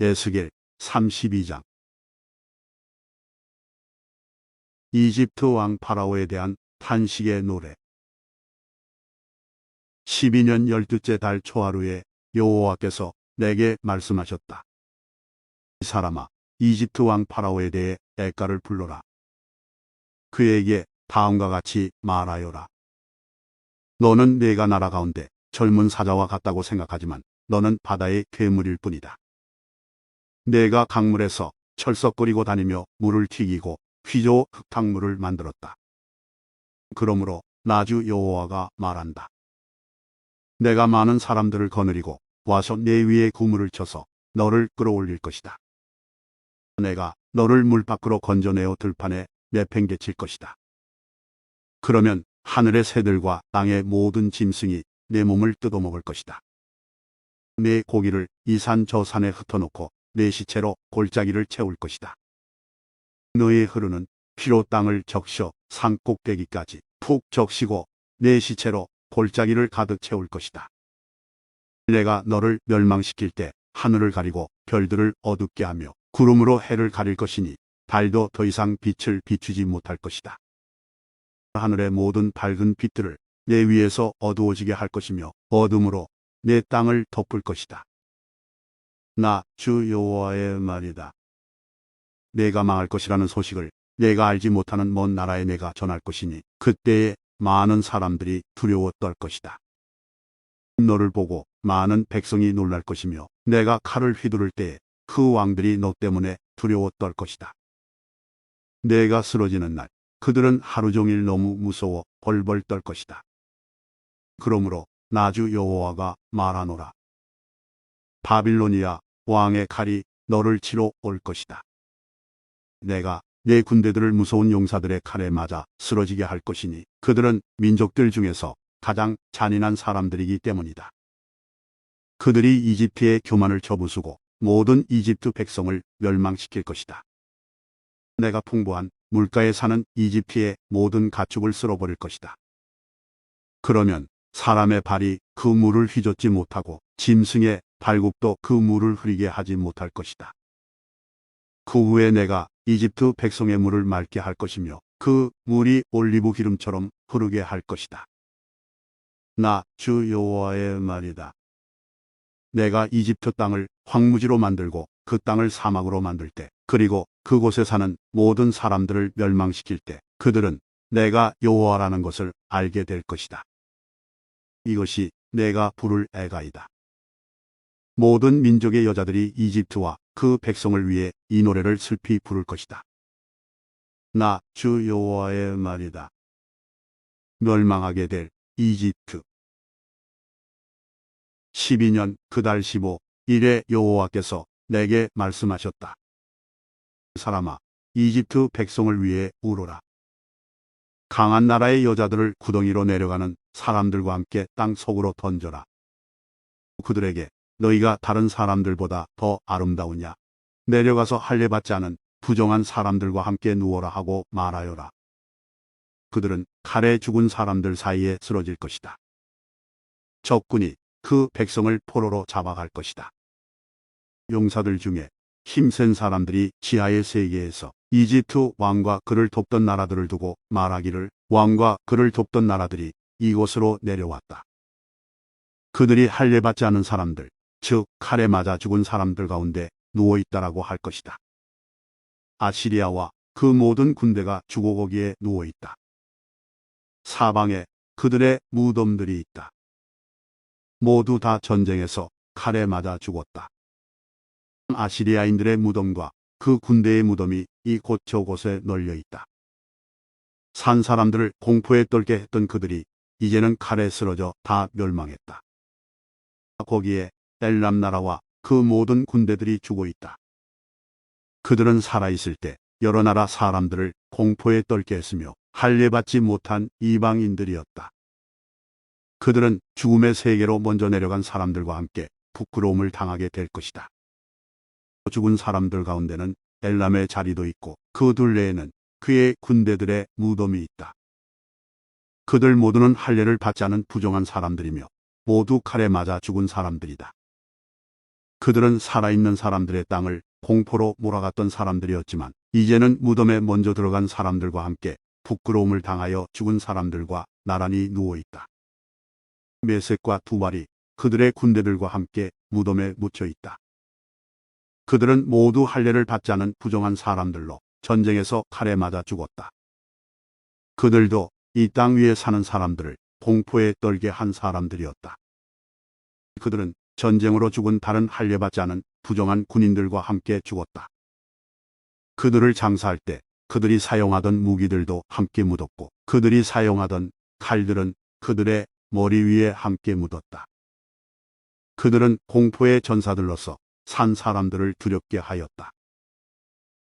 에스겔 32장. 이집트 왕 파라오에 대한 탄식의 노래. 12년 12째 달 초하루에 여호와께서 내게 말씀하셨다. 이 사람아, 이집트 왕 파라오에 대해 애가를 불러라. 그에게 다음과 같이 말하여라. 너는 내가 나라 가운데 젊은 사자와 같다고 생각하지만 너는 바다의 괴물일 뿐이다. 내가 강물에서 철썩거리고 다니며 물을 튀기고 휘조 흙탕물을 만들었다. 그러므로 나주 여호와가 말한다. 내가 많은 사람들을 거느리고 와서 내 위에 그물을 쳐서 너를 끌어올릴 것이다. 내가 너를 물 밖으로 건져내어 들판에 내팽개칠 것이다. 그러면 하늘의 새들과 땅의 모든 짐승이 내 몸을 뜯어먹을 것이다. 내 고기를 이 산 저 산에 흩어놓고 내 시체로 골짜기를 채울 것이다. 너의 흐르는 피로 땅을 적셔 산 꼭대기까지 푹 적시고 내 시체로 골짜기를 가득 채울 것이다. 내가 너를 멸망시킬 때 하늘을 가리고 별들을 어둡게 하며 구름으로 해를 가릴 것이니 달도 더 이상 빛을 비추지 못할 것이다. 하늘의 모든 밝은 빛들을 내 위에서 어두워지게 할 것이며 어둠으로 내 땅을 덮을 것이다. 나 주 여호와의 말이다. 내가 망할 것이라는 소식을 내가 알지 못하는 먼 나라에 내가 전할 것이니 그때에 많은 사람들이 두려워 떨 것이다. 너를 보고 많은 백성이 놀랄 것이며 내가 칼을 휘두를 때에 그 왕들이 너 때문에 두려워 떨 것이다. 내가 쓰러지는 날 그들은 하루 종일 너무 무서워 벌벌 떨 것이다. 그러므로 나주 여호와가 말하노라. 바빌로니아 왕의 칼이 너를 치러 올 것이다. 내가 내 군대들을 무서운 용사들의 칼에 맞아 쓰러지게 할 것이니 그들은 민족들 중에서 가장 잔인한 사람들이기 때문이다. 그들이 이집트의 교만을 쳐부수고 모든 이집트 백성을 멸망시킬 것이다. 내가 풍부한 물가에 사는 이집트의 모든 가축을 쓸어버릴 것이다. 그러면 사람의 발이 그 물을 휘젓지 못하고 짐승의 발굽도 그 물을 흐리게 하지 못할 것이다. 그 후에 내가 이집트 백성의 물을 맑게 할 것이며 그 물이 올리브 기름처럼 흐르게 할 것이다. 나 주 여호와의 말이다. 내가 이집트 땅을 황무지로 만들고 그 땅을 사막으로 만들 때 그리고 그곳에 사는 모든 사람들을 멸망시킬 때 그들은 내가 여호와라는 것을 알게 될 것이다. 이것이 내가 부를 애가이다. 모든 민족의 여자들이 이집트와 그 백성을 위해 이 노래를 슬피 부를 것이다. 나 주 여호와의 말이다. 멸망하게 될 이집트. 12년 그 달 15일에 여호와께서 내게 말씀하셨다. 사람아, 이집트 백성을 위해 울어라. 강한 나라의 여자들을 구덩이로 내려가는 사람들과 함께 땅 속으로 던져라. 그들에게 너희가 다른 사람들보다 더 아름다우냐? 내려가서 할례받지 않은 부정한 사람들과 함께 누워라 하고 말하여라. 그들은 칼에 죽은 사람들 사이에 쓰러질 것이다. 적군이 그 백성을 포로로 잡아갈 것이다. 용사들 중에 힘센 사람들이 지하의 세계에서 이집트 왕과 그를 돕던 나라들을 두고 말하기를 왕과 그를 돕던 나라들이 이곳으로 내려왔다. 그들이 할례받지 않은 사람들, 즉 칼에 맞아 죽은 사람들 가운데 누워있다라고 할 것이다. 아시리아와 그 모든 군대가 죽어 거기에 누워있다. 사방에 그들의 무덤들이 있다. 모두 다 전쟁에서 칼에 맞아 죽었다. 아시리아인들의 무덤과 그 군대의 무덤이 이곳 저곳에 널려 있다. 산 사람들을 공포에 떨게 했던 그들이 이제는 칼에 쓰러져 다 멸망했다. 거기에 엘람 나라와 그 모든 군대들이 죽어 있다. 그들은 살아있을 때 여러 나라 사람들을 공포에 떨게 했으며 할례받지 못한 이방인들이었다. 그들은 죽음의 세계로 먼저 내려간 사람들과 함께 부끄러움을 당하게 될 것이다. 죽은 사람들 가운데는 엘람의 자리도 있고 그 둘레에는 그의 군대들의 무덤이 있다. 그들 모두는 할례를 받지 않은 부정한 사람들이며 모두 칼에 맞아 죽은 사람들이다. 그들은 살아있는 사람들의 땅을 공포로 몰아갔던 사람들이었지만 이제는 무덤에 먼저 들어간 사람들과 함께 부끄러움을 당하여 죽은 사람들과 나란히 누워있다. 메색과 두발이 그들의 군대들과 함께 무덤에 묻혀 있다. 그들은 모두 할례를 받지 않은 부정한 사람들로 전쟁에서 칼에 맞아 죽었다. 그들도 이 땅 위에 사는 사람들을 공포에 떨게 한 사람들이었다. 그들은 전쟁으로 죽은 다른 할례받지 않은 부정한 군인들과 함께 죽었다. 그들을 장사할 때 그들이 사용하던 무기들도 함께 묻었고 그들이 사용하던 칼들은 그들의 머리 위에 함께 묻었다. 그들은 공포의 전사들로서 산 사람들을 두렵게 하였다.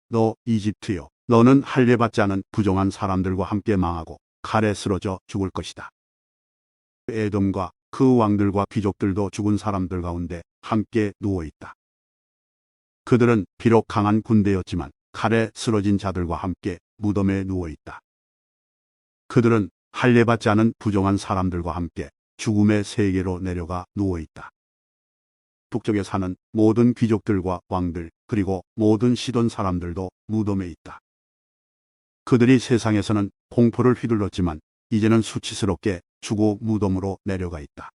너 이집트여, 너는 할례받지 않은 부정한 사람들과 함께 망하고 칼에 쓰러져 죽을 것이다. 에돔과 그 왕들과 귀족들도 죽은 사람들 가운데 함께 누워있다. 그들은 비록 강한 군대였지만 칼에 쓰러진 자들과 함께 무덤에 누워있다. 그들은 할례받지 않은 부정한 사람들과 함께 죽음의 세계로 내려가 누워있다. 북쪽에 사는 모든 귀족들과 왕들 그리고 모든 시돈 사람들도 무덤에 있다. 그들이 세상에서는 공포를 휘둘렀지만 이제는 수치스럽게 죽어 무덤으로 내려가 있다.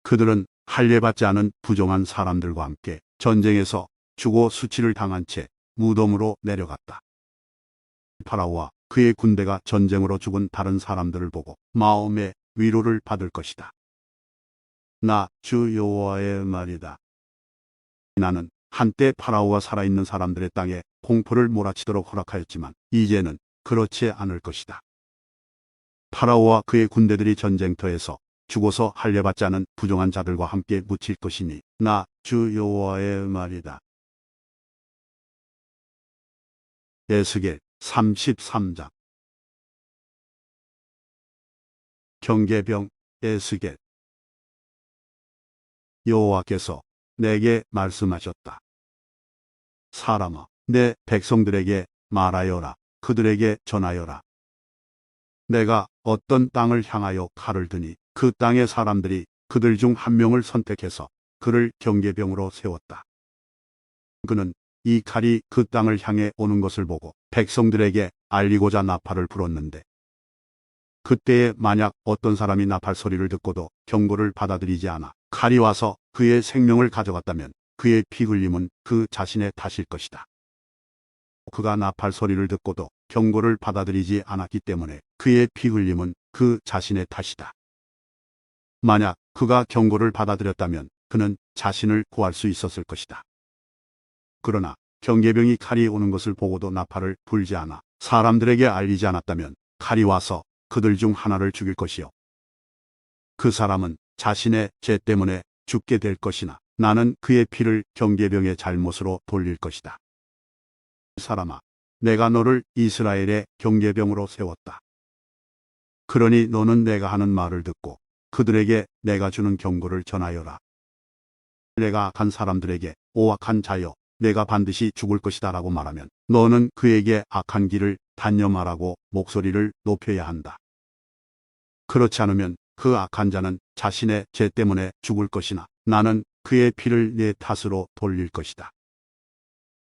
그들은 할례받지 않은 부정한 사람들과 함께 전쟁에서 죽어 수치를 당한 채 무덤으로 내려갔다. 파라오와 그의 군대가 전쟁으로 죽은 다른 사람들을 보고 마음의 위로를 받을 것이다. 나 주 여호와의 말이다. 나는 한때 파라오가 살아있는 사람들의 땅에 공포를 몰아치도록 허락하였지만 이제는 그렇지 않을 것이다. 파라오와 그의 군대들이 전쟁터에서 죽어서 할례받지 않은 부정한 자들과 함께 묻힐 것이니 나 주 여호와의 말이다. 에스겔 33장. 경계병 에스겔. 여호와께서 내게 말씀하셨다. 사람아, 내 백성들에게 말하여라. 그들에게 전하여라. 내가 어떤 땅을 향하여 칼을 드니 그 땅의 사람들이 그들 중 한 명을 선택해서 그를 경계병으로 세웠다. 그는 이 칼이 그 땅을 향해 오는 것을 보고 백성들에게 알리고자 나팔을 불었는데 그때에 만약 어떤 사람이 나팔 소리를 듣고도 경고를 받아들이지 않아 칼이 와서 그의 생명을 가져갔다면 그의 피 흘림은 그 자신의 탓일 것이다. 그가 나팔 소리를 듣고도 경고를 받아들이지 않았기 때문에 그의 피 흘림은 그 자신의 탓이다. 만약 그가 경고를 받아들였다면 그는 자신을 구할 수 있었을 것이다. 그러나 경계병이 칼이 오는 것을 보고도 나팔을 불지 않아 사람들에게 알리지 않았다면 칼이 와서 그들 중 하나를 죽일 것이요. 그 사람은 자신의 죄 때문에 죽게 될 것이나 나는 그의 피를 경계병의 잘못으로 돌릴 것이다. 사람아, 내가 너를 이스라엘의 경계병으로 세웠다. 그러니 너는 내가 하는 말을 듣고 그들에게 내가 주는 경고를 전하여라. 내가 악한 사람들에게 오악한 자여, 내가 반드시 죽을 것이다 라고 말하면 너는 그에게 악한 길을 단념하라고 목소리를 높여야 한다. 그렇지 않으면 그 악한 자는 자신의 죄 때문에 죽을 것이나 나는 그의 피를 내 탓으로 돌릴 것이다.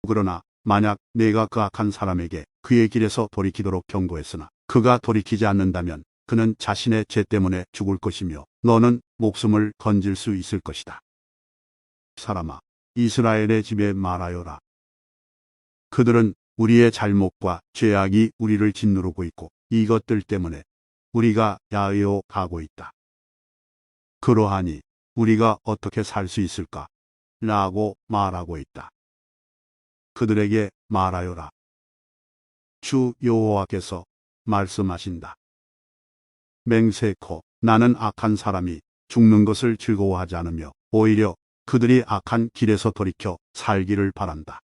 그러나 만약 내가 그 악한 사람에게 그의 길에서 돌이키도록 경고했으나 그가 돌이키지 않는다면 그는 자신의 죄 때문에 죽을 것이며 너는 목숨을 건질 수 있을 것이다. 사람아, 이스라엘의 집에 말하여라. 그들은 우리의 잘못과 죄악이 우리를 짓누르고 있고 이것들 때문에 우리가 야외로 가고 있다. 그러하니 우리가 어떻게 살 수 있을까? 라고 말하고 있다. 그들에게 말하여라. 주 여호와께서 말씀하신다. 맹세코 나는 악한 사람이 죽는 것을 즐거워하지 않으며 오히려 그들이 악한 길에서 돌이켜 살기를 바란다.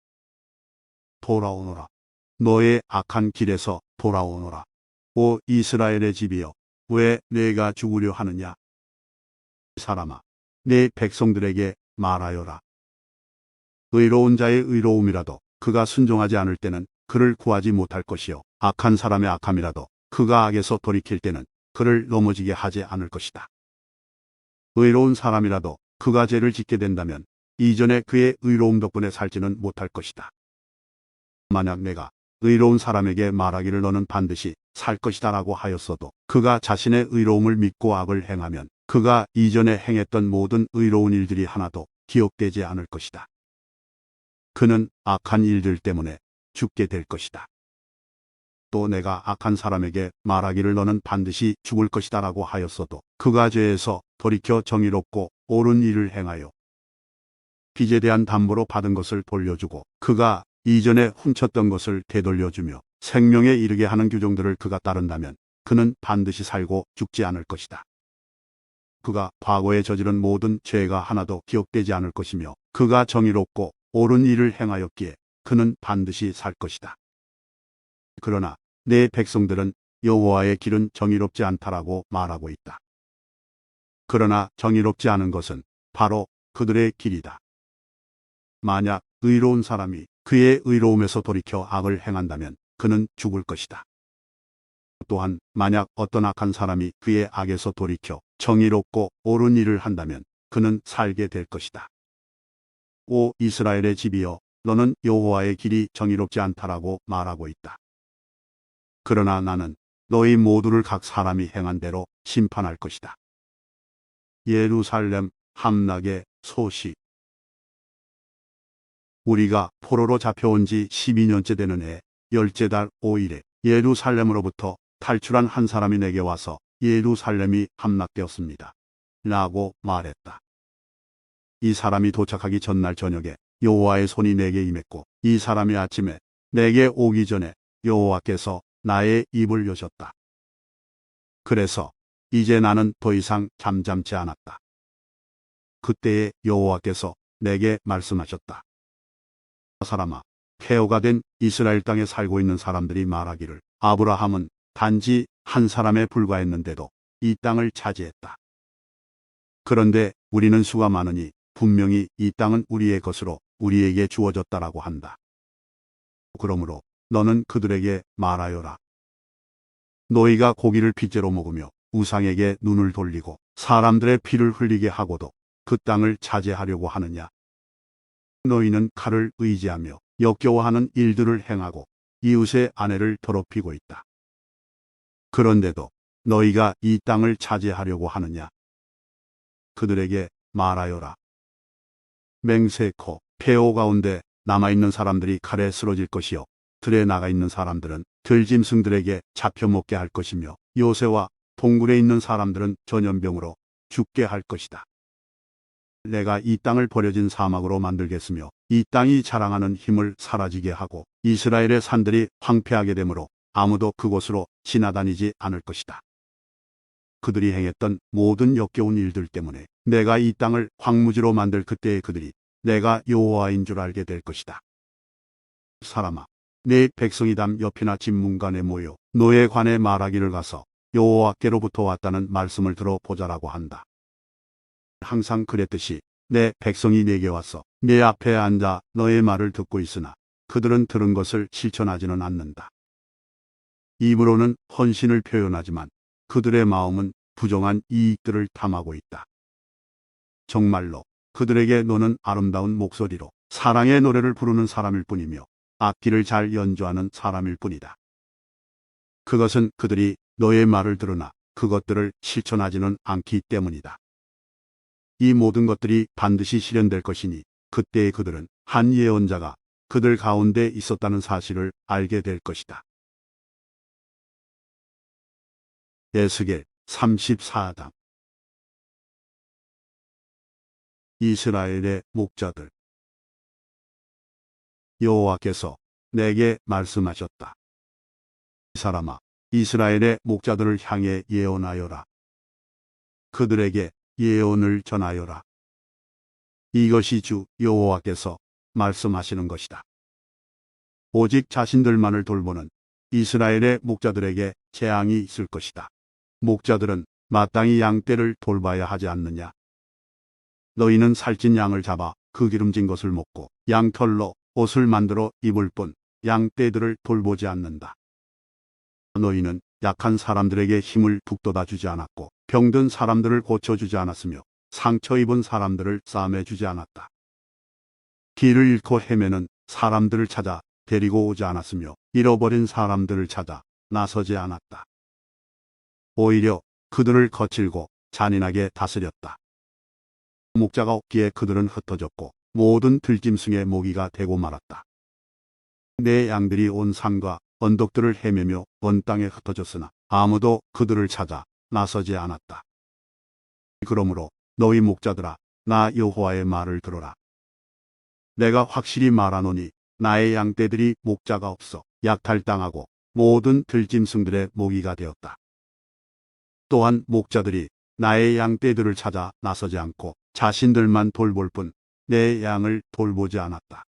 돌아오너라. 너의 악한 길에서 돌아오너라. 오 이스라엘의 집이여, 왜 내가 죽으려 하느냐? 사람아, 내 백성들에게 말하여라. 의로운 자의 의로움이라도 그가 순종하지 않을 때는 그를 구하지 못할 것이요. 악한 사람의 악함이라도 그가 악에서 돌이킬 때는 그를 넘어지게 하지 않을 것이다. 의로운 사람이라도 그가 죄를 짓게 된다면 이전에 그의 의로움 덕분에 살지는 못할 것이다. 만약 내가 의로운 사람에게 말하기를 너는 반드시 살 것이다 라고 하였어도 그가 자신의 의로움을 믿고 악을 행하면 그가 이전에 행했던 모든 의로운 일들이 하나도 기억되지 않을 것이다. 그는 악한 일들 때문에 죽게 될 것이다. 또 내가 악한 사람에게 말하기를 너는 반드시 죽을 것이다 라고 하였어도 그가 죄에서 돌이켜 정의롭고 옳은 일을 행하여 빚에 대한 담보로 받은 것을 돌려주고 그가 이전에 훔쳤던 것을 되돌려주며 생명에 이르게 하는 규정들을 그가 따른다면 그는 반드시 살고 죽지 않을 것이다. 그가 과거에 저지른 모든 죄가 하나도 기억되지 않을 것이며 그가 정의롭고 옳은 일을 행하였기에 그는 반드시 살 것이다. 그러나 내 백성들은 여호와의 길은 정의롭지 않다라고 말하고 있다. 그러나 정의롭지 않은 것은 바로 그들의 길이다. 만약 의로운 사람이 그의 의로움에서 돌이켜 악을 행한다면 그는 죽을 것이다. 또한 만약 어떤 악한 사람이 그의 악에서 돌이켜 정의롭고 옳은 일을 한다면 그는 살게 될 것이다. 오 이스라엘의 집이여, 너는 여호와의 길이 정의롭지 않다라고 말하고 있다. 그러나 나는 너희 모두를 각 사람이 행한 대로 심판할 것이다. 예루살렘 함락의 소식. 우리가 포로로 잡혀온 지 12년째 되는 해 10째 달 5일에 예루살렘으로부터 탈출한 한 사람이 내게 와서 예루살렘이 함락되었습니다. 라고 말했다. 이 사람이 도착하기 전날 저녁에 여호와의 손이 내게 임했고 이 사람이 아침에 내게 오기 전에 여호와께서 나의 입을 여셨다. 그래서 이제 나는 더 이상 잠잠치 않았다. 그때에 여호와께서 내게 말씀하셨다. 사람아, 폐허가 된 이스라엘 땅에 살고 있는 사람들이 말하기를 아브라함은 단지 한 사람에 불과했는데도 이 땅을 차지했다. 그런데 우리는 수가 많으니 분명히 이 땅은 우리의 것으로 우리에게 주어졌다라고 한다. 그러므로 너는 그들에게 말하여라. 너희가 고기를 핏째로 먹으며 우상에게 눈을 돌리고 사람들의 피를 흘리게 하고도 그 땅을 차지하려고 하느냐. 너희는 칼을 의지하며 역겨워하는 일들을 행하고 이웃의 아내를 더럽히고 있다. 그런데도 너희가 이 땅을 차지하려고 하느냐. 그들에게 말하여라. 맹세코 폐허 가운데 남아있는 사람들이 칼에 쓰러질 것이요 들에 나가 있는 사람들은 들짐승들에게 잡혀 먹게 할 것이며 요새와 동굴에 있는 사람들은 전염병으로 죽게 할 것이다. 내가 이 땅을 버려진 사막으로 만들겠으며 이 땅이 자랑하는 힘을 사라지게 하고 이스라엘의 산들이 황폐하게 되므로 아무도 그곳으로 지나다니지 않을 것이다. 그들이 행했던 모든 역겨운 일들 때문에 내가 이 땅을 황무지로 만들 그때에 그들이 내가 여호와인 줄 알게 될 것이다. 사람아, 내 백성이 담 옆이나 집문간에 모여 노에 관해 말하기를 가서 여호와께로부터 왔다는 말씀을 들어보자라고 한다. 항상 그랬듯이 내 백성이 내게 와서 내 앞에 앉아 너의 말을 듣고 있으나 그들은 들은 것을 실천하지는 않는다. 입으로는 헌신을 표현하지만 그들의 마음은 부정한 이익들을 탐하고 있다. 정말로 그들에게 너는 아름다운 목소리로 사랑의 노래를 부르는 사람일 뿐이며 악기를 잘 연주하는 사람일 뿐이다. 그것은 그들이 너의 말을 들으나 그것들을 실천하지는 않기 때문이다. 이 모든 것들이 반드시 실현될 것이니 그때에 그들은 한 예언자가 그들 가운데 있었다는 사실을 알게 될 것이다. 에스겔 34장. 이스라엘의 목자들. 여호와께서 내게 말씀하셨다. 이 사람아, 이스라엘의 목자들을 향해 예언하여라. 그들에게 예언을 전하여라. 이것이 주 여호와께서 말씀하시는 것이다. 오직 자신들만을 돌보는 이스라엘의 목자들에게 재앙이 있을 것이다. 목자들은 마땅히 양떼를 돌봐야 하지 않느냐. 너희는 살찐 양을 잡아 그 기름진 것을 먹고 양털로 옷을 만들어 입을 뿐 양떼들을 돌보지 않는다. 너희는 약한 사람들에게 힘을 북돋아 주지 않았고 병든 사람들을 고쳐주지 않았으며 상처 입은 사람들을 싸매주지 않았다. 길을 잃고 헤매는 사람들을 찾아 데리고 오지 않았으며 잃어버린 사람들을 찾아 나서지 않았다. 오히려 그들을 거칠고 잔인하게 다스렸다. 목자가 없기에 그들은 흩어졌고 모든 들짐승의 모기가 되고 말았다. 내 양들이 온 산과 언덕들을 헤매며 온 땅에 흩어졌으나 아무도 그들을 찾아 나서지 않았다. 그러므로 너희 목자들아, 나 여호와의 말을 들어라. 내가 확실히 말하노니 나의 양떼들이 목자가 없어 약탈당하고 모든 들짐승들의 모기가 되었다. 또한 목자들이 나의 양떼들을 찾아 나서지 않고 자신들만 돌볼 뿐 내 양을 돌보지 않았다.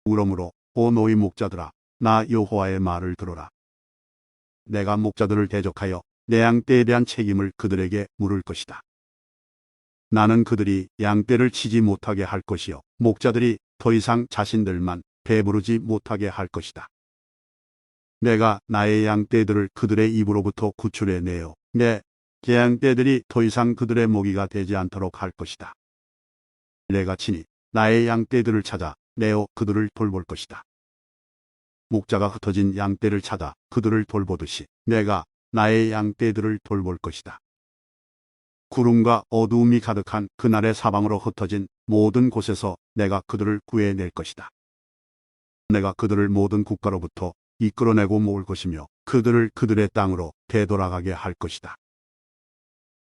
그러므로 오 너희 목자들아, 나 여호와의 말을 들어라. 내가 목자들을 대적하여 내 양떼에 대한 책임을 그들에게 물을 것이다. 나는 그들이 양떼를 치지 못하게 할 것이요 목자들이 더 이상 자신들만 배부르지 못하게 할 것이다. 내가 나의 양떼들을 그들의 입으로부터 구출해 내어 내 양떼들이 더 이상 그들의 모기가 되지 않도록 할 것이다. 내가 친히 나의 양떼들을 찾아 내어 그들을 돌볼 것이다. 목자가 흩어진 양떼를 찾아 그들을 돌보듯이 내가 나의 양떼들을 돌볼 것이다. 구름과 어두움이 가득한 그날의 사방으로 흩어진 모든 곳에서 내가 그들을 구해낼 것이다. 내가 그들을 모든 국가로부터 이끌어내고 모을 것이며 그들을 그들의 땅으로 되돌아가게 할 것이다.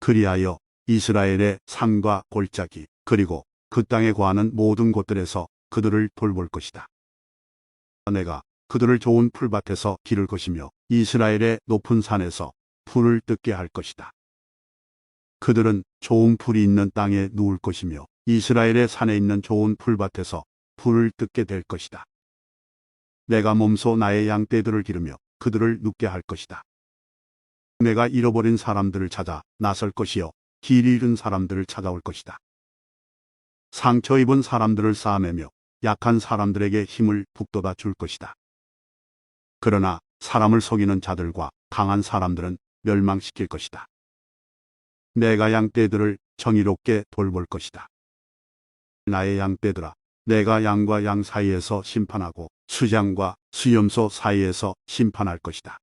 그리하여 이스라엘의 산과 골짜기 그리고 그 땅에 거하는 모든 곳들에서 그들을 돌볼 것이다. 내가 그들을 좋은 풀밭에서 기를 것이며 이스라엘의 높은 산에서 풀을 뜯게 할 것이다. 그들은 좋은 풀이 있는 땅에 누울 것이며 이스라엘의 산에 있는 좋은 풀밭에서 풀을 뜯게 될 것이다. 내가 몸소 나의 양떼들을 기르며 그들을 눕게 할 것이다. 내가 잃어버린 사람들을 찾아 나설 것이요 길 잃은 사람들을 찾아올 것이다. 상처 입은 사람들을 싸매며 약한 사람들에게 힘을 북돋아 줄 것이다. 그러나 사람을 속이는 자들과 강한 사람들은 멸망시킬 것이다. 내가 양떼들을 정의롭게 돌볼 것이다. 나의 양떼들아, 내가 양과 양 사이에서 심판하고 수장과 수염소 사이에서 심판할 것이다.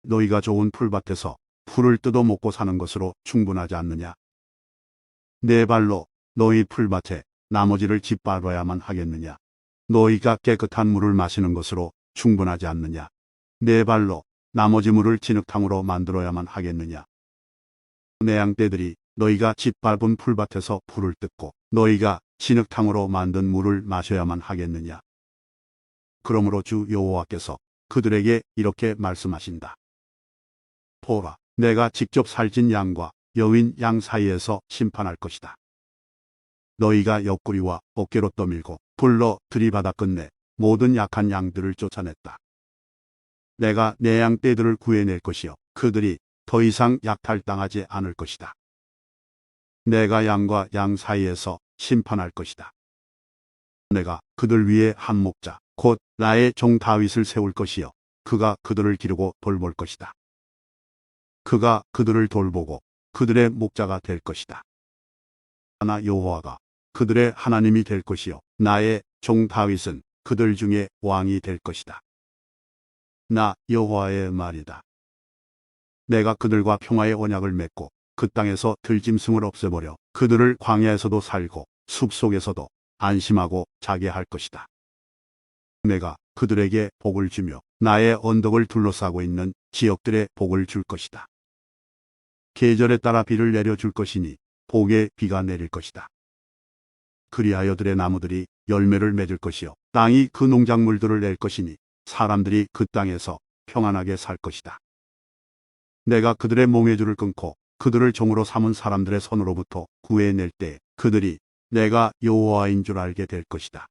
너희가 좋은 풀밭에서 풀을 뜯어 먹고 사는 것으로 충분하지 않느냐? 내 발로 너희 풀밭에 나머지를 짓밟아야만 하겠느냐? 너희가 깨끗한 물을 마시는 것으로 충분하지 않느냐? 내 발로 나머지 물을 진흙탕으로 만들어야만 하겠느냐? 내 양떼들이 너희가 짓밟은 풀밭에서 풀을 뜯고 너희가 진흙탕으로 만든 물을 마셔야만 하겠느냐? 그러므로 주 여호와께서 그들에게 이렇게 말씀하신다. 보라, 내가 직접 살찐 양과 여윈 양 사이에서 심판할 것이다. 너희가 옆구리와 어깨로 떠밀고 불러 들이받아 끝내 모든 약한 양들을 쫓아냈다. 내가 내 양떼들을 구해낼 것이요 그들이 더 이상 약탈당하지 않을 것이다. 내가 양과 양 사이에서 심판할 것이다. 내가 그들 위에 한 목자 곧 나의 종 다윗을 세울 것이요 그가 그들을 기르고 돌볼 것이다. 그가 그들을 돌보고 그들의 목자가 될 것이다. 나 여호와가 그들의 하나님이 될 것이요 나의 종 다윗은 그들 중에 왕이 될 것이다. 나 여호와의 말이다. 내가 그들과 평화의 언약을 맺고 그 땅에서 들짐승을 없애버려 그들을 광야에서도 살고 숲속에서도 안심하고 자게 할 것이다. 내가 그들에게 복을 주며 나의 언덕을 둘러싸고 있는 지역들에 복을 줄 것이다. 계절에 따라 비를 내려줄 것이니 복의 비가 내릴 것이다. 그리하여 들의 나무들이 열매를 맺을 것이요 땅이 그 농작물들을 낼 것이니 사람들이 그 땅에서 평안하게 살 것이다. 내가 그들의 몽해줄을 끊고 그들을 종으로 삼은 사람들의 손으로부터 구해낼 때 그들이 내가 여호와인 줄 알게 될 것이다.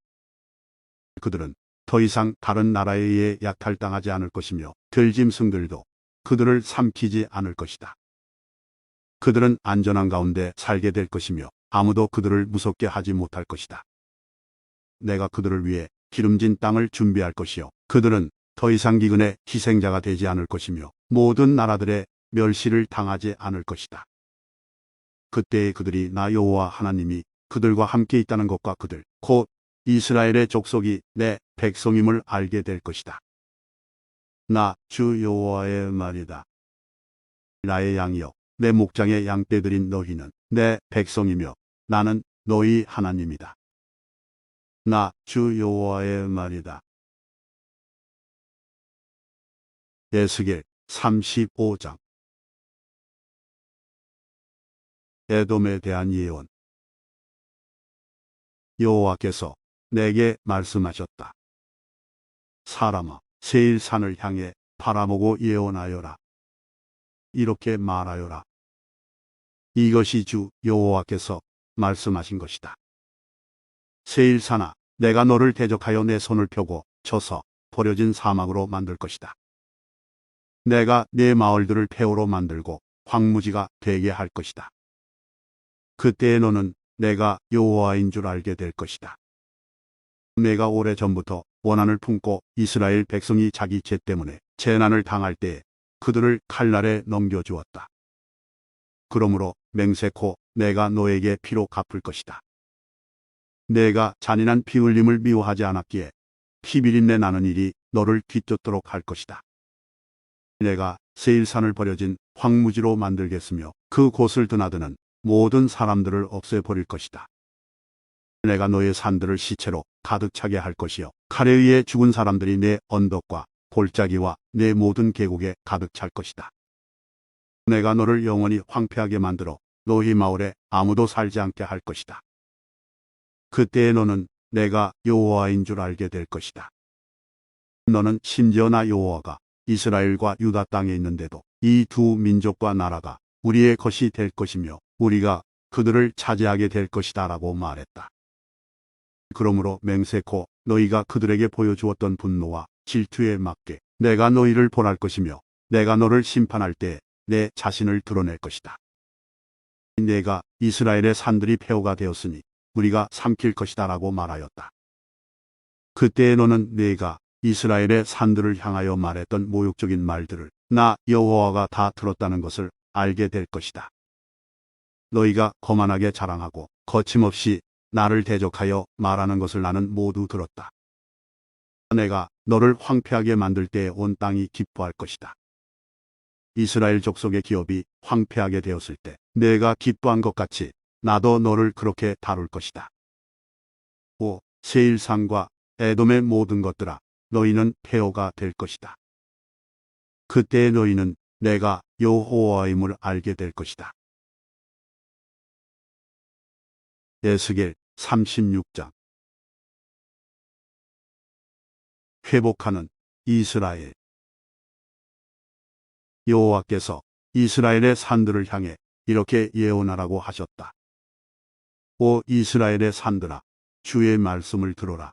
그들은 더 이상 다른 나라에 의해 약탈당하지 않을 것이며 들짐승들도 그들을 삼키지 않을 것이다. 그들은 안전한 가운데 살게 될 것이며 아무도 그들을 무섭게 하지 못할 것이다. 내가 그들을 위해 기름진 땅을 준비할 것이요 그들은 더 이상 기근의 희생자가 되지 않을 것이며 모든 나라들의 멸시를 당하지 않을 것이다. 그때에 그들이 나 여호와 하나님이 그들과 함께 있다는 것과 그들 곧 이스라엘의 족속이 내 백성임을 알게 될 것이다. 나 주 여호와의 말이다. 나의 양이여, 내 목장의 양떼들인 너희는 내 백성이며 나는 너희 하나님이다. 나 주 여호와의 말이다. 에스겔 35장. 에돔에 대한 예언. 여호와께서 내게 말씀하셨다. 사람아, 세일산을 향해 바라보고 예언하여라. 이렇게 말하여라. 이것이 주 여호와께서 말씀하신 것이다. 세일산아, 내가 너를 대적하여 내 손을 펴고 쳐서 버려진 사막으로 만들 것이다. 내가 네 마을들을 폐허로 만들고 황무지가 되게 할 것이다. 그때에 너는 내가 여호와인 줄 알게 될 것이다. 내가 오래전부터 원한을 품고 이스라엘 백성이 자기 죄 때문에 재난을 당할 때에 그들을 칼날에 넘겨주었다. 그러므로 맹세코 내가 너에게 피로 갚을 것이다. 내가 잔인한 피 흘림을 미워하지 않았기에 피비린내 나는 일이 너를 뒤쫓도록 할 것이다. 내가 세일산을 버려진 황무지로 만들겠으며 그 곳을 드나드는 모든 사람들을 없애버릴 것이다. 내가 너의 산들을 시체로 가득 차게 할 것이요 칼에 의해 죽은 사람들이 내 언덕과 골짜기와 내 모든 계곡에 가득 찰 것이다. 내가 너를 영원히 황폐하게 만들어 너희 마을에 아무도 살지 않게 할 것이다. 그때에 너는 내가 여호와인 줄 알게 될 것이다. 너는 심지어 나 여호와가 이스라엘과 유다 땅에 있는데도 이 두 민족과 나라가 우리의 것이 될 것이며 우리가 그들을 차지하게 될 것이다 라고 말했다. 그러므로 맹세코 너희가 그들에게 보여주었던 분노와 질투에 맞게 내가 너희를 벌할 것이며 내가 너를 심판할 때 내 자신을 드러낼 것이다. 내가 이스라엘의 산들이 폐허가 되었으니 우리가 삼킬 것이다 라고 말하였다. 그때에 너는 내가 이스라엘의 산들을 향하여 말했던 모욕적인 말들을 나 여호와가 다 들었다는 것을 알게 될 것이다. 너희가 거만하게 자랑하고 거침없이 나를 대적하여 말하는 것을 나는 모두 들었다. 내가 너를 황폐하게 만들 때에 온 땅이 기뻐할 것이다. 이스라엘 족속의 기업이 황폐하게 되었을 때 내가 기뻐한 것 같이 나도 너를 그렇게 다룰 것이다. 오, 세일산과 에돔의 모든 것들아, 너희는 폐허가 될 것이다. 그때 너희는 내가 여호와임을 알게 될 것이다. 에스겔 36장. 회복하는 이스라엘. 여호와께서 이스라엘의 산들을 향해 이렇게 예언하라고 하셨다. 오 이스라엘의 산들아, 주의 말씀을 들어라.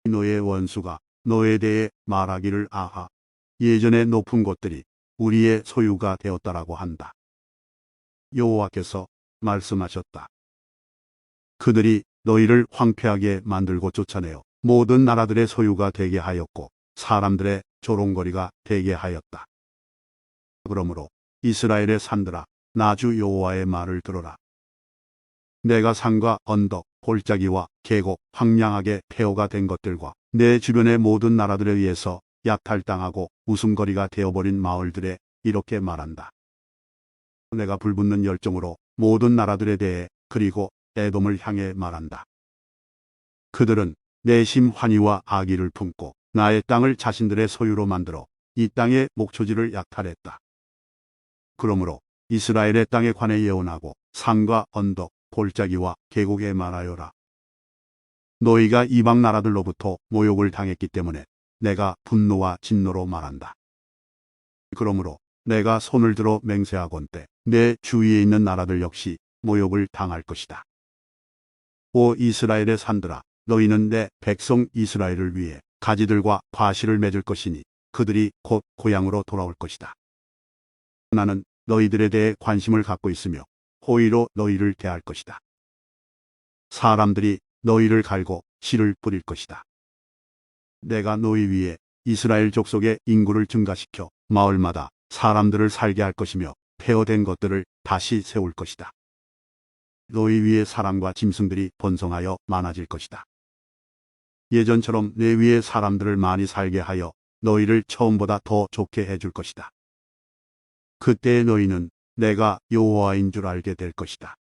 너의 원수가 너에 대해 말하기를 아하, 예전의 높은 곳들이 우리의 소유가 되었다라고 한다. 여호와께서 말씀하셨다. 그들이 너희를 황폐하게 만들고 쫓아내어 모든 나라들의 소유가 되게 하였고 사람들의 조롱거리가 되게 하였다. 그러므로 이스라엘의 산들아, 나 주 여호와의 말을 들어라. 내가 산과 언덕, 골짜기와 계곡, 황량하게 폐허가 된 것들과 내 주변의 모든 나라들에 의해서 약탈당하고 웃음거리가 되어버린 마을들에 이렇게 말한다. 내가 불붙는 열정으로 모든 나라들에 대해 그리고 에돔을 향해 말한다. 그들은 내심 환희와 악의를 품고 나의 땅을 자신들의 소유로 만들어 이 땅의 목초지를 약탈했다. 그러므로 이스라엘의 땅에 관해 예언하고 산과 언덕, 골짜기와 계곡에 말하여라. 너희가 이방 나라들로부터 모욕을 당했기 때문에 내가 분노와 진노로 말한다. 그러므로 내가 손을 들어 맹세하건대 내 주위에 있는 나라들 역시 모욕을 당할 것이다. 오 이스라엘의 산들아, 너희는 내 백성 이스라엘을 위해 가지들과 과실을 맺을 것이니 그들이 곧 고향으로 돌아올 것이다. 나는 너희들에 대해 관심을 갖고 있으며 호의로 너희를 대할 것이다. 사람들이 너희를 갈고 씨를 뿌릴 것이다. 내가 너희 위에 이스라엘 족속의 인구를 증가시켜 마을마다 사람들을 살게 할 것이며 폐허된 것들을 다시 세울 것이다. 너희 위에 사람과 짐승들이 번성하여 많아질 것이다. 예전처럼 내 위에 사람들을 많이 살게 하여 너희를 처음보다 더 좋게 해줄 것이다. 그때 너희는 내가 여호와인 줄 알게 될 것이다.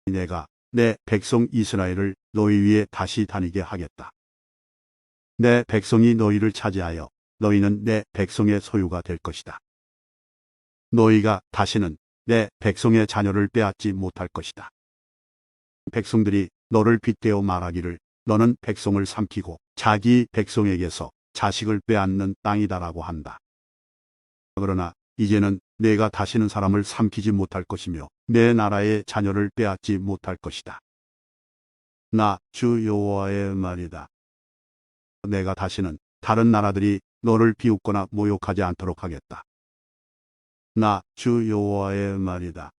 내가 내 백성 이스라엘을 너희 위에 다시 다니게 하겠다. 내 백성이 너희를 차지하여 너희는 내 백성의 소유가 될 것이다. 너희가 다시는 내 백성의 자녀를 빼앗지 못할 것이다. 백성들이 너를 빗대어 말하기를 너는 백성을 삼키고 자기 백성에게서 자식을 빼앗는 땅이다라고 한다. 그러나 이제는 내가 다시는 사람을 삼키지 못할 것이며 내 나라의 자녀를 빼앗지 못할 것이다. 나 주 여호와의 말이다. 내가 다시는 다른 나라들이 너를 비웃거나 모욕하지 않도록 하겠다. 나 주 여호와의 말이다.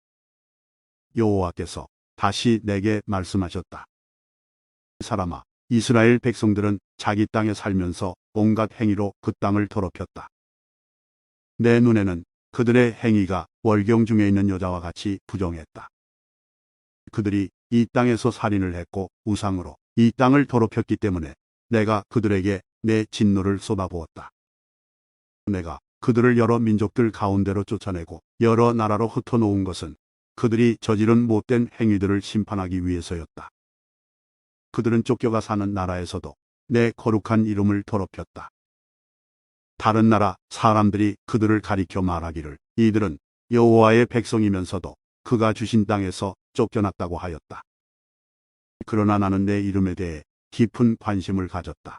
여호와께서 다시 내게 말씀하셨다. 사람아, 이스라엘 백성들은 자기 땅에 살면서 온갖 행위로 그 땅을 더럽혔다. 내 눈에는 그들의 행위가 월경 중에 있는 여자와 같이 부정했다. 그들이 이 땅에서 살인을 했고 우상으로 이 땅을 더럽혔기 때문에 내가 그들에게 내 진노를 쏟아부었다. 내가 그들을 여러 민족들 가운데로 쫓아내고 여러 나라로 흩어놓은 것은 그들이 저지른 못된 행위들을 심판하기 위해서였다. 그들은 쫓겨가 사는 나라에서도 내 거룩한 이름을 더럽혔다. 다른 나라 사람들이 그들을 가리켜 말하기를 이들은 여호와의 백성이면서도 그가 주신 땅에서 쫓겨났다고 하였다. 그러나 나는 내 이름에 대해 깊은 관심을 가졌다.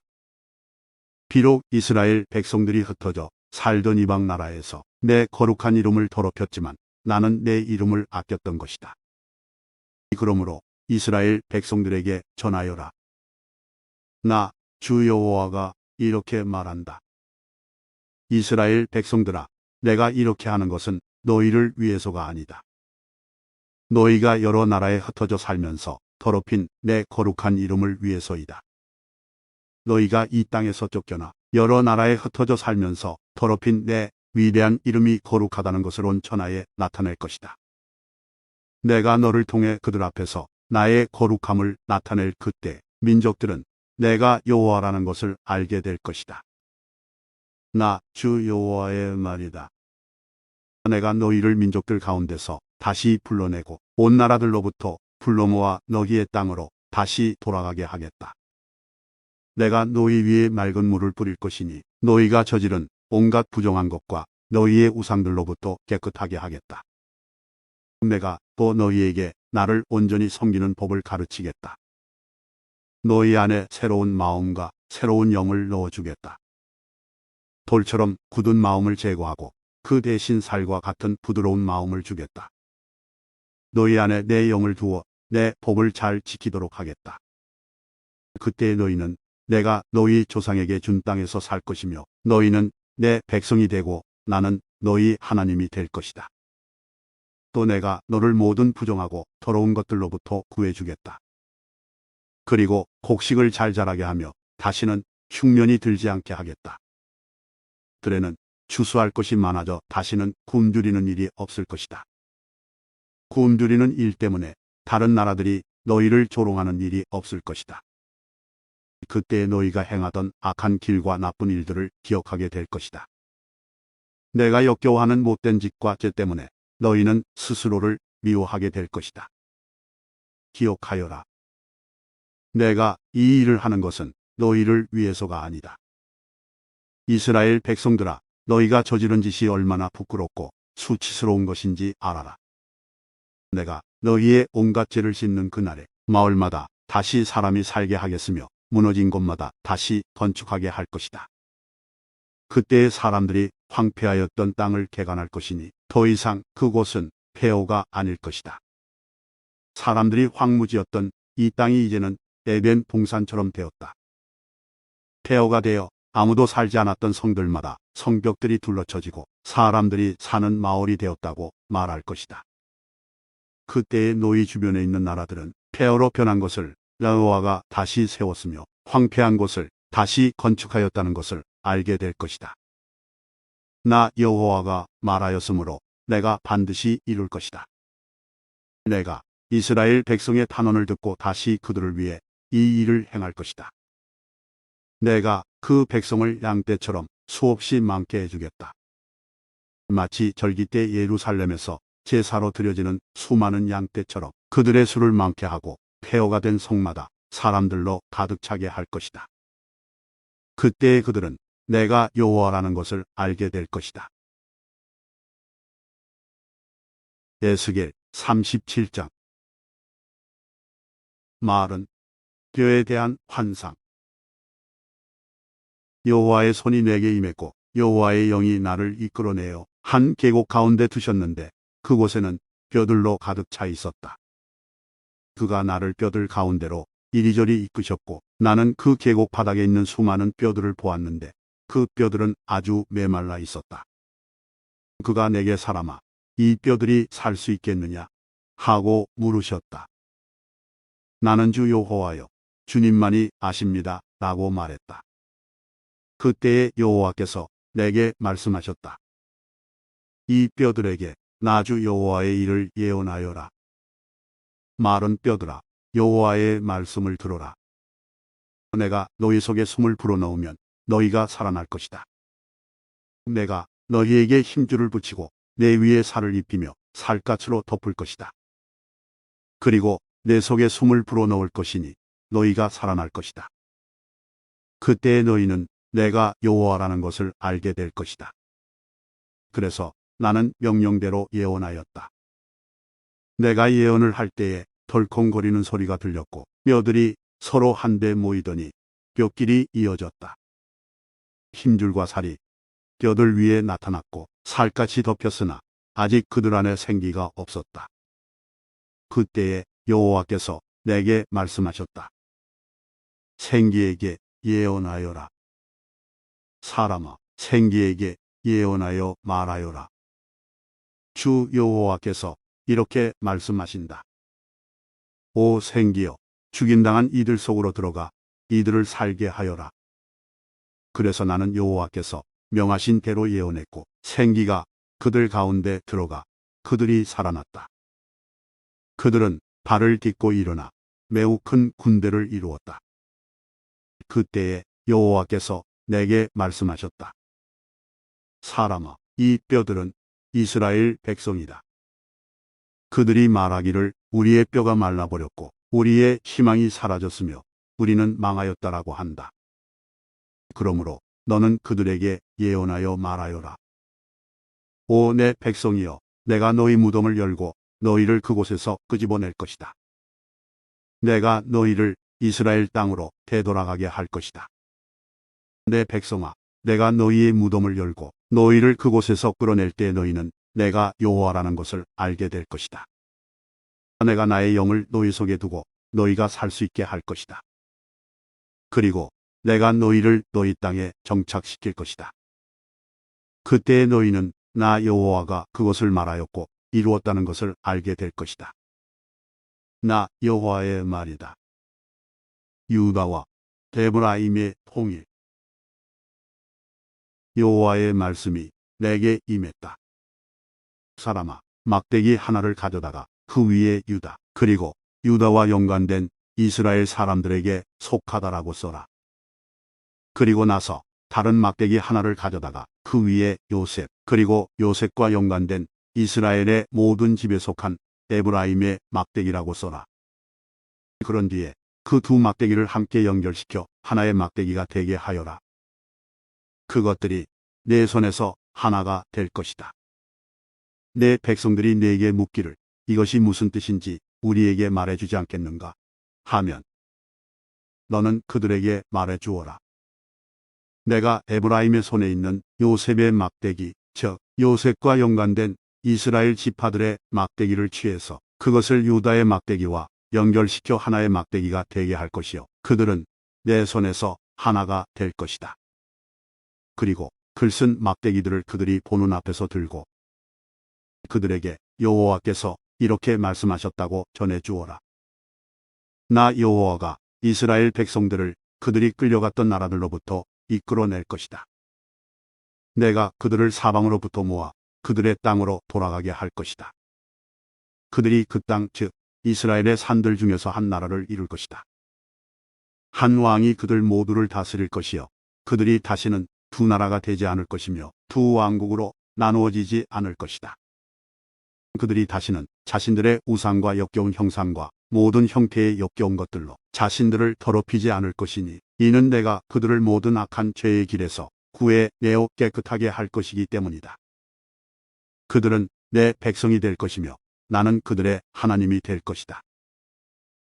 비록 이스라엘 백성들이 흩어져 살던 이방 나라에서 내 거룩한 이름을 더럽혔지만 나는 내 이름을 아꼈던 것이다. 그러므로 이스라엘 백성들에게 전하여라. 나 주 여호와가 이렇게 말한다. 이스라엘 백성들아, 내가 이렇게 하는 것은 너희를 위해서가 아니다. 너희가 여러 나라에 흩어져 살면서 더럽힌 내 거룩한 이름을 위해서이다. 너희가 이 땅에서 쫓겨나 여러 나라에 흩어져 살면서 더럽힌 내 위대한 이름이 거룩하다는 것을 온 천하에 나타낼 것이다. 내가 너를 통해 그들 앞에서 나의 거룩함을 나타낼 그때 민족들은 내가 여호와라는 것을 알게 될 것이다. 나 주 여호와의 말이다. 내가 너희를 민족들 가운데서 다시 불러내고 온 나라들로부터 불러 모아 너희의 땅으로 다시 돌아가게 하겠다. 내가 너희 위에 맑은 물을 뿌릴 것이니 너희가 저지른 온갖 부정한 것과 너희의 우상들로부터 깨끗하게 하겠다. 내가 또 너희에게 나를 온전히 섬기는 법을 가르치겠다. 너희 안에 새로운 마음과 새로운 영을 넣어주겠다. 돌처럼 굳은 마음을 제거하고 그 대신 살과 같은 부드러운 마음을 주겠다. 너희 안에 내 영을 두어 내 법을 잘 지키도록 하겠다. 그때 너희는 내가 너희 조상에게 준 땅에서 살 것이며 너희는 내 백성이 되고 나는 너희 하나님이 될 것이다. 또 내가 너를 모든 부정하고 더러운 것들로부터 구해주겠다. 그리고 곡식을 잘 자라게 하며 다시는 흉년이 들지 않게 하겠다. 들에는 추수할 것이 많아져 다시는 굶주리는 일이 없을 것이다. 굶주리는 일 때문에 다른 나라들이 너희를 조롱하는 일이 없을 것이다. 그때 너희가 행하던 악한 길과 나쁜 일들을 기억하게 될 것이다. 내가 역겨워하는 못된 짓과 죄 때문에 너희는 스스로를 미워하게 될 것이다. 기억하여라. 내가 이 일을 하는 것은 너희를 위해서가 아니다. 이스라엘 백성들아, 너희가 저지른 짓이 얼마나 부끄럽고 수치스러운 것인지 알아라. 내가 너희의 온갖 죄를 씻는 그날에 마을마다 다시 사람이 살게 하겠으며 무너진 곳마다 다시 건축하게 할 것이다. 그때의 사람들이 황폐하였던 땅을 개간할 것이니 더 이상 그곳은 폐허가 아닐 것이다. 사람들이 황무지였던 이 땅이 이제는 에덴 동산처럼 되었다. 폐허가 되어 아무도 살지 않았던 성들마다 성벽들이 둘러쳐지고 사람들이 사는 마을이 되었다고 말할 것이다. 그때의 너희 주변에 있는 나라들은 폐허로 변한 것을 여호와가 다시 세웠으며 황폐한 곳을 다시 건축하였다는 것을 알게 될 것이다. 나 여호와가 말하였으므로 내가 반드시 이룰 것이다. 내가 이스라엘 백성의 탄원을 듣고 다시 그들을 위해 이 일을 행할 것이다. 내가 그 백성을 양떼처럼 수없이 많게 해주겠다. 마치 절기 때 예루살렘에서 제사로 드려지는 수많은 양떼처럼 그들의 수를 많게 하고 폐허가 된 성마다 사람들로 가득 차게 할 것이다. 그때에 그들은 내가 여호와라는 것을 알게 될 것이다. 에스겔 37장. 말은 뼈에 대한 환상. 여호와의 손이 내게 임했고 여호와의 영이 나를 이끌어내어 한 계곡 가운데 두셨는데 그곳에는 뼈들로 가득 차 있었다. 그가 나를 뼈들 가운데로 이리저리 이끄셨고 나는 그 계곡 바닥에 있는 수많은 뼈들을 보았는데 그 뼈들은 아주 메말라 있었다. 그가 내게 사람아, 이 뼈들이 살 수 있겠느냐? 하고 물으셨다. 나는 주 여호와여, 주님만이 아십니다. 라고 말했다. 그때에 여호와께서 내게 말씀하셨다. 이 뼈들에게 나 주 여호와의 일을 예언하여라. 마른 뼈들아, 여호와의 말씀을 들어라. 내가 너희 속에 숨을 불어넣으면 너희가 살아날 것이다. 내가 너희에게 힘줄을 붙이고 내 위에 살을 입히며 살갗으로 덮을 것이다. 그리고 내 속에 숨을 불어넣을 것이니 너희가 살아날 것이다. 그때에 너희는 내가 여호와라는 것을 알게 될 것이다. 그래서 나는 명령대로 예언하였다. 내가 예언을 할 때에 덜컹거리는 소리가 들렸고 뼈들이 서로 한데 모이더니 뼈끼리 이어졌다. 힘줄과 살이 뼈들 위에 나타났고 살갗이 덮였으나 아직 그들 안에 생기가 없었다. 그때에 여호와께서 내게 말씀하셨다. 생기에게 예언하여라. 사람아, 생기에게 예언하여 말하여라. 주 여호와께서 이렇게 말씀하신다. 오 생기여, 죽임당한 이들 속으로 들어가 이들을 살게 하여라. 그래서 나는 여호와께서 명하신 대로 예언했고 생기가 그들 가운데 들어가 그들이 살아났다. 그들은 발을 딛고 일어나 매우 큰 군대를 이루었다. 그때에 여호와께서 내게 말씀하셨다. 사람아, 이 뼈들은 이스라엘 백성이다. 그들이 말하기를 우리의 뼈가 말라버렸고 우리의 희망이 사라졌으며 우리는 망하였다라고 한다. 그러므로 너는 그들에게 예언하여 말하여라. 오 내 백성이여, 내가 너희 무덤을 열고 너희를 그곳에서 끄집어낼 것이다. 내가 너희를 이스라엘 땅으로 되돌아가게 할 것이다. 내 백성아, 내가 너희의 무덤을 열고 너희를 그곳에서 끌어낼 때 너희는 내가 여호와라는 것을 알게 될 것이다. 내가 나의 영을 너희 속에 두고 너희가 살 수 있게 할 것이다. 그리고 내가 너희를 너희 땅에 정착시킬 것이다. 그때에 너희는 나 여호와가 그것을 말하였고 이루었다는 것을 알게 될 것이다. 나 여호와의 말이다. 유다와 에브라임의 통일. 여호와의 말씀이 내게 임했다. 사람아, 막대기 하나를 가져다가 그 위에 유다, 그리고 유다와 연관된 이스라엘 사람들에게 속하다라고 써라. 그리고 나서 다른 막대기 하나를 가져다가 그 위에 요셉, 그리고 요셉과 연관된 이스라엘의 모든 집에 속한 에브라임의 막대기라고 써라. 그런 뒤에 그 두 막대기를 함께 연결시켜 하나의 막대기가 되게 하여라. 그것들이 내 손에서 하나가 될 것이다. 내 백성들이 내게 묻기를 이것이 무슨 뜻인지 우리에게 말해주지 않겠는가 하면 너는 그들에게 말해주어라. 내가 에브라임의 손에 있는 요셉의 막대기, 즉 요셉과 연관된 이스라엘 지파들의 막대기를 취해서 그것을 유다의 막대기와 연결시켜 하나의 막대기가 되게 할 것이요. 그들은 내 손에서 하나가 될 것이다. 그리고 글쓴 막대기들을 그들이 보는 앞에서 들고 그들에게 여호와께서 이렇게 말씀하셨다고 전해주어라. 나 여호와가 이스라엘 백성들을 그들이 끌려갔던 나라들로부터 이끌어낼 것이다. 내가 그들을 사방으로부터 모아 그들의 땅으로 돌아가게 할 것이다. 그들이 그 땅, 즉 이스라엘의 산들 중에서 한 나라를 이룰 것이다. 한 왕이 그들 모두를 다스릴 것이요. 그들이 다시는 두 나라가 되지 않을 것이며 두 왕국으로 나누어지지 않을 것이다. 그들이 다시는 자신들의 우상과 역겨운 형상과 모든 형태의 역겨운 것들로 자신들을 더럽히지 않을 것이니 이는 내가 그들을 모든 악한 죄의 길에서 구해내어 깨끗하게 할 것이기 때문이다. 그들은 내 백성이 될 것이며 나는 그들의 하나님이 될 것이다.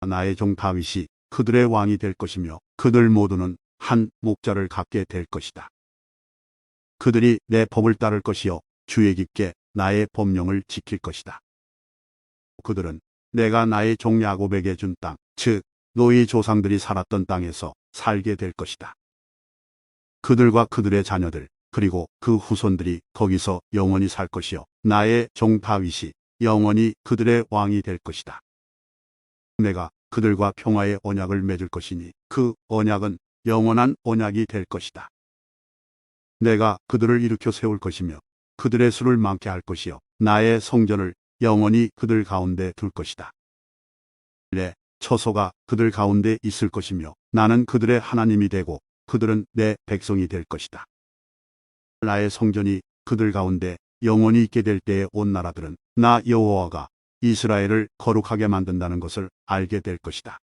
나의 종 다윗이 그들의 왕이 될 것이며 그들 모두는 한 목자를 갖게 될 것이다. 그들이 내 법을 따를 것이요 주의 깊게 나의 법령을 지킬 것이다. 그들은 내가 나의 종 야곱에게 준 땅, 즉 너희 조상들이 살았던 땅에서 살게 될 것이다. 그들과 그들의 자녀들 그리고 그 후손들이 거기서 영원히 살 것이요 나의 종 다윗이 영원히 그들의 왕이 될 것이다. 내가 그들과 평화의 언약을 맺을 것이니 그 언약은 영원한 언약이 될 것이다. 내가 그들을 일으켜 세울 것이며 그들의 수를 많게 할 것이요 나의 성전을 영원히 그들 가운데 둘 것이다. 내 처소가 그들 가운데 있을 것이며 나는 그들의 하나님이 되고 그들은 내 백성이 될 것이다. 나의 성전이 그들 가운데 영원히 있게 될 때에 온 나라들은 나 여호와가 이스라엘을 거룩하게 만든다는 것을 알게 될 것이다.